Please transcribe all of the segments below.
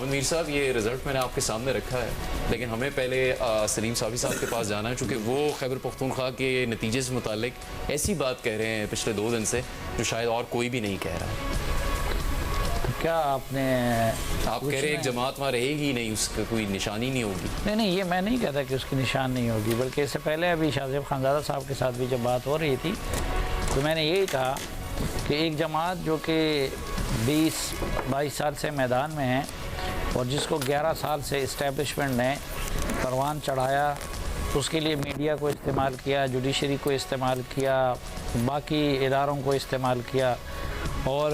मोहम्मद मीर साहब, ये रिजल्ट मैंने आपके सामने रखा है, लेकिन हमें पहले सलीम सावी साहब के पास जाना है, चूँकि वो खैबर पख्तूनख्वा के नतीजे से मुतालिक ऐसी बात कह रहे हैं पिछले 2 दिन से जो शायद और कोई भी नहीं कह रहा है। क्या आपने आप कह रहे हैं एक जमात वहाँ रहेगी नहीं, उसका कोई निशानी नहीं होगी। नहीं, ये मैं नहीं कहता कि उसकी निशान नहीं होगी, बल्कि इससे पहले अभी शाहजेब खानज़ादा साहब के साथ भी जब बात हो रही थी तो मैंने यही कहा कि एक जमात जो कि 20-22 साल से मैदान में है और जिसको 11 साल से इस्टेब्लिशमेंट ने परवान चढ़ाया, उसके लिए मीडिया को इस्तेमाल किया, जुडिशरी को इस्तेमाल किया, बाकी इदारों को इस्तेमाल किया और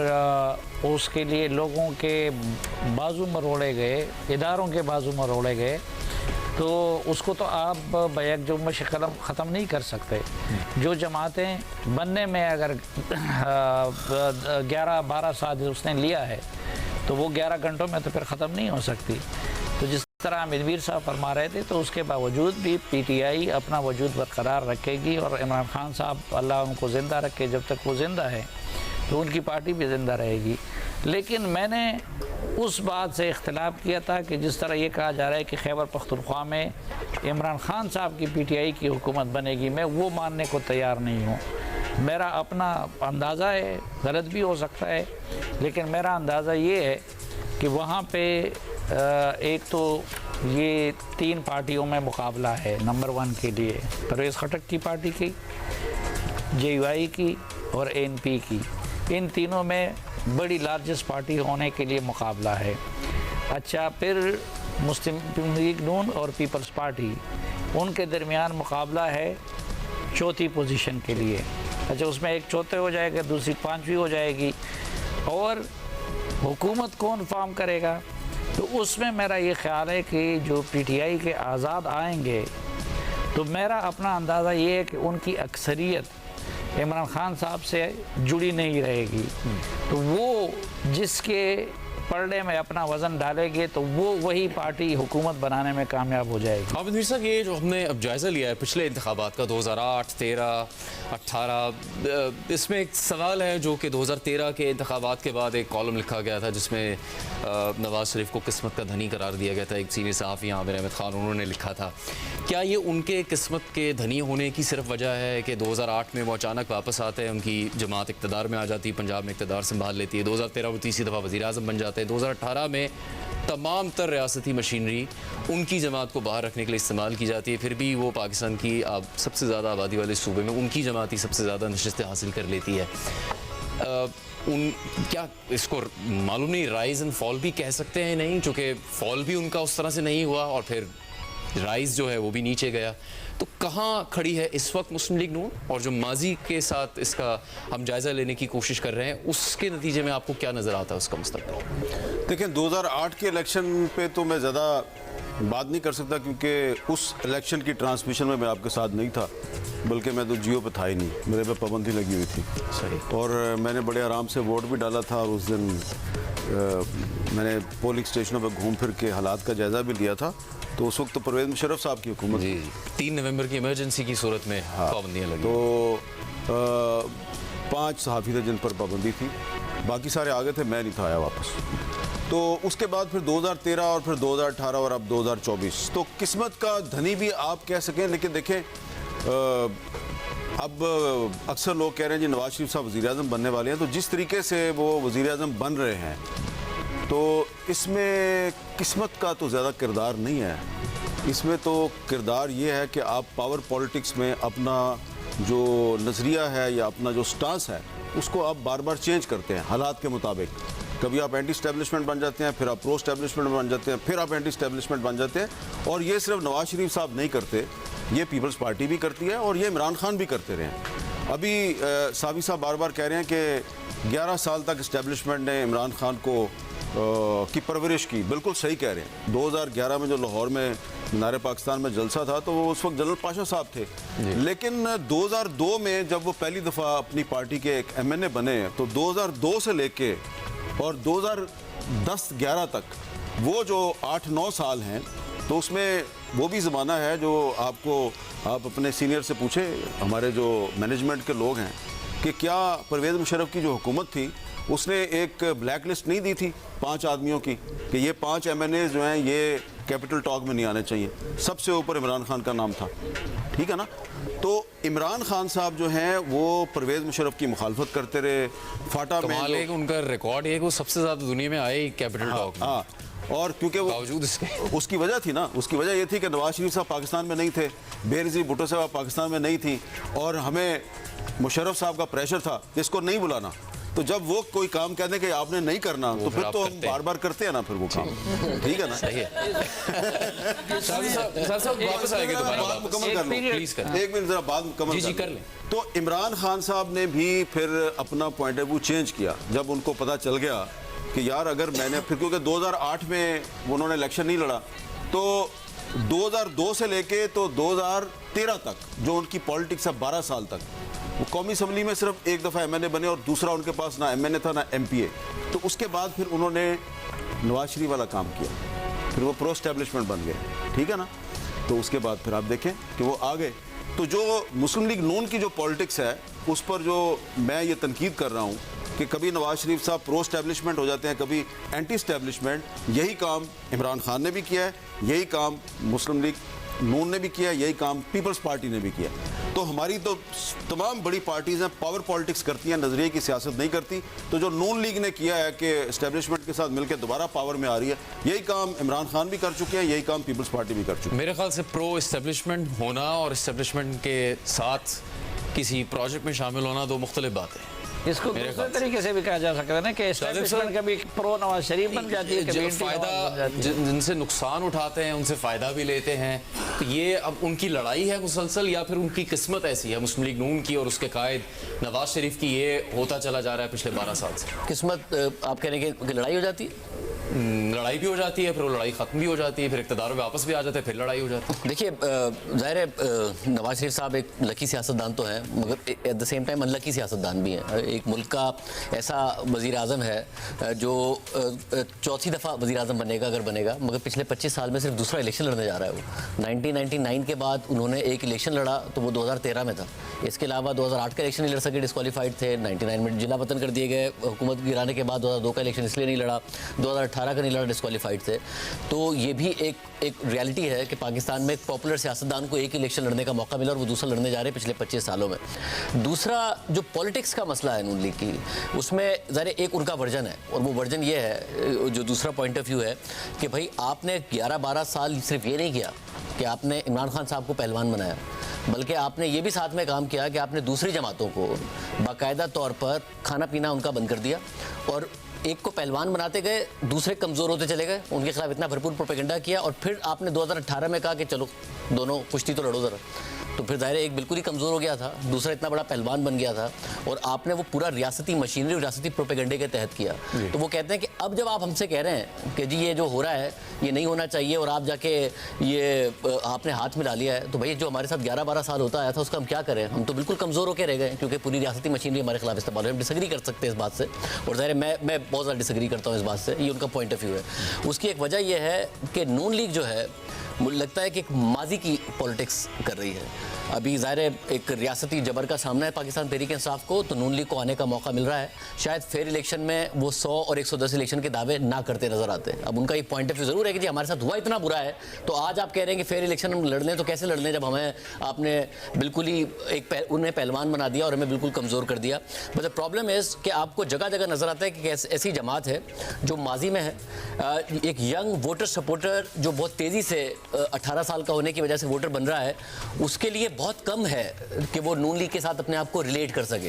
उसके लिए लोगों के बाजू मरोड़े गए, इदारों के बाजू मरोड़े गए, तो उसको तो आप बैक जुम्मश कलम ख़त्म नहीं कर सकते। जो जमातें बनने में अगर 11-12 साल उसने लिया है तो वो 11 घंटों में तो फिर ख़त्म नहीं हो सकती। तो जिस तरह मीर साहब फरमा रहे थे, तो उसके बावजूद भी PTI अपना वजूद बरकरार रखेगी और इमरान खान साहब अल्लाह उनको ज़िंदा रखे, जब तक वो ज़िंदा है तो उनकी पार्टी भी ज़िंदा रहेगी। लेकिन मैंने उस बात से इख्तिलाफ किया था कि जिस तरह ये कहा जा रहा है कि खैबर पख्तूनख्वा में इमरान खान साहब की PTI की हुकूमत बनेगी, मैं वो मानने को तैयार नहीं हूँ। मेरा अपना अंदाज़ा है, गलत भी हो सकता है, लेकिन मेरा अंदाज़ा ये है कि वहाँ पे एक तो ये 3 पार्टियों में मुकाबला है नंबर 1 के लिए, परवेज़ खटक की पार्टी की, JUI की और ANP की। इन तीनों में बड़ी लार्जेस्ट पार्टी होने के लिए मुकाबला है। अच्छा, फिर मुस्लिम लीग नून और पीपल्स पार्टी, उनके दरमियान मुकाबला है चौथी पोजीशन के लिए। अच्छा, उसमें एक चौथे हो जाएगा, दूसरी 5वीं हो जाएगी, और हुकूमत कौन फॉर्म करेगा, तो उसमें मेरा ये ख्याल है कि जो PTI के आज़ाद आएंगे, तो मेरा अपना अंदाज़ा ये है कि उनकी अक्सरियत इमरान खान साहब से जुड़ी नहीं रहेगी। तो वो जिसके पलड़े में अपना वज़न डालेंगे तो वो वही पार्टी हुकूमत बनाने में कामयाब हो जाएगी। मोहम्मद मीर साहब, ये जो हमने अब जायज़ा लिया है पिछले इंतखाबात का 2008, 13, 18, इसमें एक सवाल है जो कि 2013 के इंतखाबात के बाद एक कॉलम लिखा गया था जिसमें नवाज़ शरीफ को किस्मत का धनी करार दिया गया था। एक सीनियर सहाफ़ी आमिर अहमद ख़ान, उन्होंने लिखा था, क्या ये उनके किस्मत के धनी होने की सिर्फ वजह है कि 2008 में वो अचानक वापस आते हैं, उनकी जमात इक़्तिदार में आ जाती है, पंजाब में इक़्तिदार संभाल लेती है, 2013 वो तीसरी दफ़ा वज़ीर आज़म बन जाते हैं, 2018 में तमाम तर रियासती मशीनरी उनकी जमात को बाहर रखने के लिए इस्तेमाल की जाती है, फिर भी वो पाकिस्तान की सबसे ज़्यादा आबादी वाले सूबे में उनकी जमात ही सबसे ज़्यादा नशिस्तें हासिल कर लेती है। क्या इसको मालूम नहीं, राइज़ एंड फॉल भी कह सकते हैं? नहीं, चूँकि फॉल भी उनका उस तरह से नहीं हुआ और फिर राइज़ जो है वो भी नीचे गया। तो कहाँ खड़ी है इस वक्त मुस्लिम लीग नून, और जो माजी के साथ इसका हम जायज़ा लेने की कोशिश कर रहे हैं, उसके नतीजे में आपको क्या नज़र आता है उसका मुस्तक़बिल? देखें, 2008 के इलेक्शन पे तो मैं ज़्यादा बात नहीं कर सकता क्योंकि उस इलेक्शन की ट्रांसमिशन में मैं आपके साथ नहीं था, बल्कि मैं तो जियो पे था ही नहीं, मेरे पे पाबंदी लगी हुई थी। सही। और मैंने बड़े आराम से वोट भी डाला था और उस दिन मैंने पोलिंग स्टेशनों पर घूम फिर के हालात का जायज़ा भी लिया था। तो उस वक्त तो परवेज़ मुशर्रफ साहब की हुकूमत जी, 3 नवंबर की इमरजेंसी की सूरत में पाबंदियाँ लगी। तो 5 सहाफ़ी थे जिन पर पाबंदी थी, बाकी सारे आगे थे, मैं नहीं था आया वापस। तो उसके बाद फिर 2013 और फिर 2018 और अब 2024, तो किस्मत का धनी भी आप कह सकें। लेकिन देखें, अब अक्सर लोग कह रहे हैं जी नवाज़ शरीफ साहब वज़ीर आज़म बनने वाले हैं, तो जिस तरीके से वो वज़ीर आज़म बन रहे हैं तो इसमें किस्मत का तो ज़्यादा किरदार नहीं है। इसमें तो किरदार ये है कि आप पावर पॉलिटिक्स में अपना जो नज़रिया है या अपना जो स्टांस है उसको आप बार बार चेंज करते हैं हालात के मुताबिक। कभी आप एंटी स्टैब्लिशमेंट बन जाते हैं, फिर आप प्रो स्टैब्लिशमेंट बन जाते हैं, फिर आप एंटी स्टैब्लिशमेंट बन जाते हैं। और ये सिर्फ नवाज़ शरीफ साहब नहीं करते, ये पीपल्स पार्टी भी करती है और ये इमरान खान भी करते रहे हैं। अभी सावी साहब बार बार कह रहे हैं कि 11 साल तक इस्टेब्लिशमेंट ने इमरान खान को की परवरिश की। बिल्कुल सही कह रहे हैं। 2011 में जो लाहौर में मीनार पाकिस्तान में जलसा था तो वो उस वक्त जनरल पाशा साहब थे, लेकिन 2002 में जब वो पहली दफ़ा अपनी पार्टी के एक MNA बने तो 2002 से लेके और 2010-11 तक वो जो 8-9 साल हैं, तो उसमें वो भी ज़माना है जो आप अपने सीनियर से पूछे, हमारे जो मैनेजमेंट के लोग हैं, कि क्या परवेज़ मुशर्रफ की जो हुकूमत थी उसने एक ब्लैक लिस्ट नहीं दी थी 5 आदमियों की कि ये 5 MNA जो हैं ये कैपिटल टॉक में नहीं आने चाहिए, सबसे ऊपर इमरान खान का नाम था, ठीक है ना। तो इमरान खान साहब जो हैं वो परवेज़ मुशर्रफ की मुखालफत करते रहे, फाटा में कमाल है कि उनका रिकॉर्ड है कि वो सबसे ज़्यादा दुनिया में आए कैपिटल टॉक में। हाँ, और क्योंकि वो बावजूद इसके उसकी वजह थी ना, उसकी वजह ये थी कि नवाज शरीफ साहब पाकिस्तान में नहीं थे, बेनज़ीर भुट्टो साहब पाकिस्तान में नहीं थी, और हमें मुशर्रफ साहब का प्रेशर था कि इसको नहीं बुलाना। तो जब वो कोई काम कहते कि आपने नहीं करना, तो फिर तो हम बार बार करते हैं ना फिर वो काम, ठीक है ना। सही है। सर साहब वापस आएंगे दोबारा, बात मुकम्मल कर लो प्लीज कर। एक मिनट जरा बात मुकम्मल जी कर लें। तो इमरान खान साहब ने भी फिर अपना पॉइंट ऑफ व्यू चेंज किया जब उनको पता चल गया कि यार अगर मैंने फिर, क्योंकि 2008 में उन्होंने इलेक्शन नहीं लड़ा, तो 2002 से लेके तो 2013 तक जो उनकी पॉलिटिक्स है 12 साल तक, वो कौमी असम्बली में सिर्फ एक दफ़ा MNA बने और दूसरा उनके पास ना MNA था ना MPA। तो उसके बाद फिर उन्होंने नवाज शरीफ वाला काम किया, फिर वो प्रो एस्टेब्लिशमेंट बन गए, ठीक है ना। तो उसके बाद फिर आप देखें कि वो आ गए। तो जो मुस्लिम लीग नून की जो पॉलिटिक्स है उस पर जो मैं ये तनकीद कर रहा हूँ कि कभी नवाज शरीफ साहब प्रो एस्टेब्लिशमेंट हो जाते हैं, कभी एंटी एस्टेब्लिशमेंट, यही काम इमरान खान ने भी किया है, यही काम मुस्लिम लीग नून ने भी किया, यही काम पीपल्स पार्टी ने भी किया। तो हमारी तो तमाम बड़ी पार्टीज़ हैं पावर पॉलिटिक्स करती हैं, नज़रिए की सियासत नहीं करती। तो जो नून लीग ने किया है कि इस्टेब्लिशमेंट के साथ मिलकर दोबारा पावर में आ रही है, यही काम इमरान खान भी कर चुके हैं, यही काम पीपल्स पार्टी भी कर चुकी है। मेरे ख्याल से प्रो इस्टेब्लिशमेंट होना और इस्टेब्लिशमेंट के साथ किसी प्रोजेक्ट में शामिल होना दो मुख्तलिफ बातें हैं। इसको दूसरे तरीके से भी कहा जा सकता है ना कि एस्टेब्लिशमेंट कभी प्रो नवाज शरीफ बन जाती है, कभी फायदा जिनसे नुकसान उठाते हैं उनसे फ़ायदा भी लेते हैं। तो ये अब उनकी लड़ाई है मुसलसल, या फिर उनकी किस्मत ऐसी है मुस्लिम लीग नून की और उसके कायद नवाज शरीफ की, ये होता चला जा रहा है पिछले 12 साल से। किस्मत आप कह रहे हैं कि लड़ाई हो जाती है, लड़ाई भी हो जाती है, फिर वो लड़ाई ख़त्म भी हो जाती है, फिर इक़्तिदार में वापस भी आ जाते हैं, फिर लड़ाई हो जाती है। देखिए ज़ाहिर है नवाज शरीफ साहब एक लकी सियासतदान तो हैं, मगर at the same time unlucky सियासतदान भी हैं। एक मुल्क का ऐसा वज़ीर आज़म है जो चौथी दफ़ा वज़ीर आज़म बनेगा अगर बनेगा, मगर पिछले 25 साल में सिर्फ दूसरा इलेक्शन लड़ने जा रहा है वो। 1999 के बाद उन्होंने एक इलेक्शन लड़ा तो वो 2013 में था। इसके अलावा 2008 का इलेक्शन नहीं लड़ सके, डिस्क्वालीफाइड थे। 99 में जिला वतन कर दिए गए हुकूमत गिराने के बाद। 2002 का इलेक्शन इसलिए नहीं लड़ा, 2018 का नहीं लड़ा, डिस्क्वालीफाइड थे। तो ये भी एक रियलिटी है कि पाकिस्तान में एक पॉपुलर सियासतदान को एक इलेक्शन लड़ने का मौका मिला और वो दूसरा लड़ने जा रहे हैं पिछले 25 सालों में। दूसरा जो पॉलिटिक्स का मसला है नून लीग की, उसमें ज़रा एक उनका वर्जन है, और वो वर्जन ये है, जो दूसरा पॉइंट ऑफ व्यू है कि भाई आपने 11-12 साल सिर्फ ये नहीं किया कि आपने इमरान खान साहब को पहलवान बनाया, बल्कि आपने ये भी साथ में काम किया कि आपने दूसरी जमातों को बाकायदा तौर पर खाना पीना उनका बंद कर दिया, और एक को पहलवान बनाते गए, दूसरे कमज़ोर होते चले गए, उनके खिलाफ इतना भरपूर प्रोपेगेंडा किया, और फिर आपने 2018 में कहा कि चलो दोनों कुश्ती तो लड़ो ज़रा। तो फिर ज़ाहिर एक बिल्कुल ही कमज़ोर हो गया था, दूसरा इतना बड़ा पहलवान बन गया था, और आपने वो पूरा रियासती मशीनरी और रियासती प्रोपेगेंडे के तहत किया। तो वो कहते हैं कि अब जब आप हमसे कह रहे हैं कि जी ये जो हो रहा है ये नहीं होना चाहिए, और आप जाके ये आपने हाथ मिला लिया है, तो भाई जो हमारे साथ 11-12 साल होता आया था उसका हम क्या करें? हम तो बिल्कुल कमज़ोर होकर रह गए, क्योंकि पूरी रियासती मशीनरी हमारे खिलाफ इस्तेमाल है। हम डिसएग्री कर सकते हैं इस बात से, और ज़ाहिर मैं बहुत ज़्यादा डिसएग्री करता हूँ इस बात से। ये उनका पॉइंट ऑफ व्यू है। उसकी एक वजह यह है कि नून लीग जो है मुझे लगता है कि एक माजी की पॉलिटिक्स कर रही है। अभी ज़ाहिर एक रियासती जबर का सामना है पाकिस्तान तहरीक इंसाफ को, तो नून लीग को आने का मौका मिल रहा है। शायद फेयर इलेक्शन में वो 100 और 110 इलेक्शन के दावे ना करते नजर आते हैं। अब उनका ये पॉइंट ऑफ व्यू ज़रूर है कि जी हमारे साथ हुआ इतना बुरा है, तो आज आप कह रहे हैं कि फेयर इलेक्शन हम लड़ लें, तो कैसे लड़ लें जब हमें आपने बिल्कुल ही उन्हें पहलवान बना दिया और हमें बिल्कुल कमज़ोर कर दिया। बट द प्रॉब्लम इज़ कि आपको जगह जगह नज़र आता है कि ऐसी जमात है जो माजी में है, एक यंग वोटर सपोर्टर जो बहुत तेज़ी से 18 साल का होने की वजह से वोटर बन रहा है, उसके लिए बहुत कम है कि वो नून लीग के साथ अपने आप को रिलेट कर सके।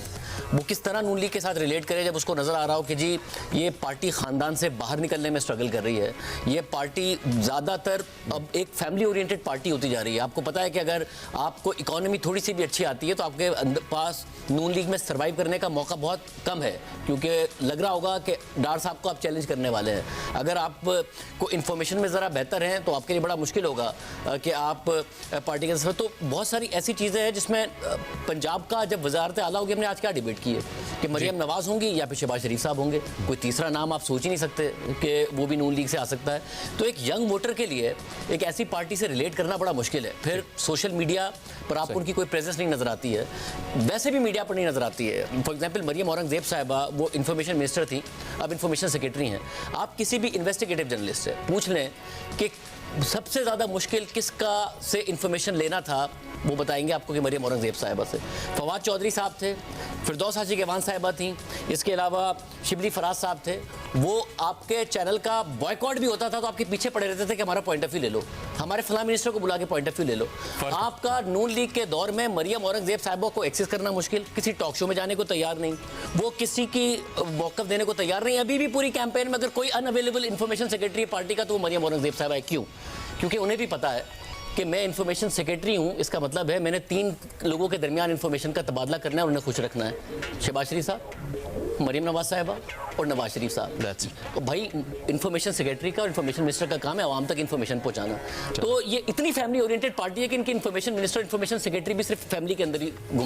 वो किस तरह नून लीग के साथ रिलेट करे जब उसको नज़र आ रहा हो कि जी ये पार्टी ख़ानदान से बाहर निकलने में स्ट्रगल कर रही है, ये पार्टी ज़्यादातर अब एक फैमिली ओरिएंटेड पार्टी होती जा रही है। आपको पता है कि अगर आपको इकोनॉमी थोड़ी सी भी अच्छी आती है तो आपके पास नून लीग में सर्वाइव करने का मौका बहुत कम है, क्योंकि लग रहा होगा कि डार साहब को आप चैलेंज करने वाले हैं। अगर आप को इन्फॉर्मेशन में ज़रा बेहतर हैं तो आपके लिए बड़ा मुश्किल होगा होगा कि आप पार्टी के सदस्य। तो बहुत सारी ऐसी चीज़ें हैं जिसमें पंजाब का जब वजारत आला होगी, हमने आज क्या डिबेट की है कि मरियम नवाज होंगी या फिर शहबाज शरीफ साहब होंगे, कोई तीसरा नाम आप सोच ही नहीं सकते कि वो भी नून लीग से आ सकता है। तो एक यंग वोटर के लिए एक ऐसी पार्टी से रिलेट करना बड़ा मुश्किल है। फिर सोशल मीडिया पर आपको उनकी कोई प्रेजेंस नहीं नजर आती है, वैसे भी मीडिया पर नहीं नजर आती है। फॉर एग्जाम्पल मरियम औरंगजेब साहिबा वो इंफॉर्मेशन मिनिस्टर थी, अब इंफॉर्मेशन सेक्रेटरी हैं। आप किसी भी इन्वेस्टिगेटिव जर्नलिस्ट से पूछ लें कि सबसे ज़्यादा मुश्किल किसका से इंफॉर्मेशन लेना था, वो बताएंगे आपको कि मरियम औरंगजेब साहिबा से। फवाद चौधरी साहब थे, फिरदौस हाजी गेवान साहिबा थी, इसके अलावा शिबली फराज साहब थे। वो आपके चैनल का बॉयकॉट भी होता था तो आपके पीछे पड़े रहते थे कि हमारा पॉइंट ऑफ व्यू ले लो, हमारे फलां मिनिस्टर को बुला के पॉइंट ऑफ व्यू ले लो। आपका नून लीग के दौर में मरियम औरंगजेब साहिबा को एक्सेस करना मुश्किल, किसी टॉक शो में जाने को तैयार नहीं, वो किसी की मौक़िफ़ देने को तैयार नहीं। अभी भी पूरी कैंपेन में अगर कोई अनअवेलेबल इंफॉर्मेशन सेक्रेटरी पार्टी का तो वो मरियम औरंगजेब साहिबा है। क्यों? क्योंकि उन्हें भी पता है कि मैं इंफॉर्मेशन सेक्रेटरी हूं, इसका मतलब है मैंने 3 लोगों के दरमियान इंफॉर्मेशन का तबादला करना है और उन्हें खुश रखना है। शहबाज शरीफ साहब, मरियम नवाज साहिबा और नवाज शरीफ साहब। तो भाई इंफॉर्मेशन सेक्रेटरी का और इंफॉर्मेशन मिनिस्टर का काम है आवाम तक इंफॉर्मेशन पहुंचाना। तो ये इतनी फैमिली ओरिएंटेड पार्टी है कि इनकी इंफॉर्मेशन मिनिस्टर, इंफॉर्मेशन सेक्रेटरी भी सिर्फ फैमिली के अंदर ही